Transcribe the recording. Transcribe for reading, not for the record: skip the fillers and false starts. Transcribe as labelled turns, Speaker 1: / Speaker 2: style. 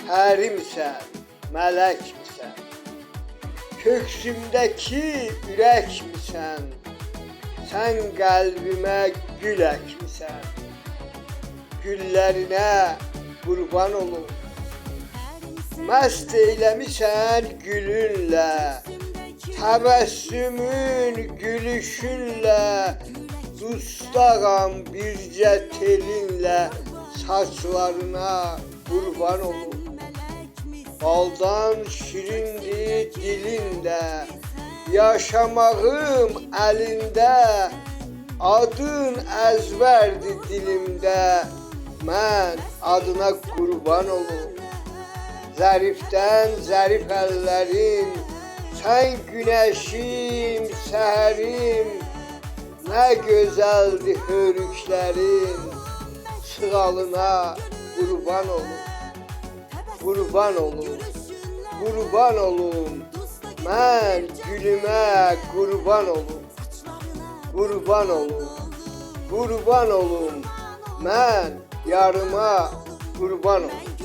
Speaker 1: pəri misən, mələk misən? Köksümdəki ürək misən? Sən qəlbimə gül əkmisən. Güllərinə qurban olum. Məst eyləmisən gülünlə. Təbəssümün gülüşünlə. Dustağam bircə telinlə. Saçlarına qurban olum. Baldan şirindir dilində. Yaşamağım əlində. Adın əzbərdir dilimdə. Mən adına qurban olum. Zərifdən zərif əllərin. Sən günəşim, səhərim. Nə gözəldir hörüklərin. Sığalına qurban olum. Qurban olum, qurban olum. Mən gülümə qurban olum. Qurban olum, qurban olum. Mən yarıma qurban olum.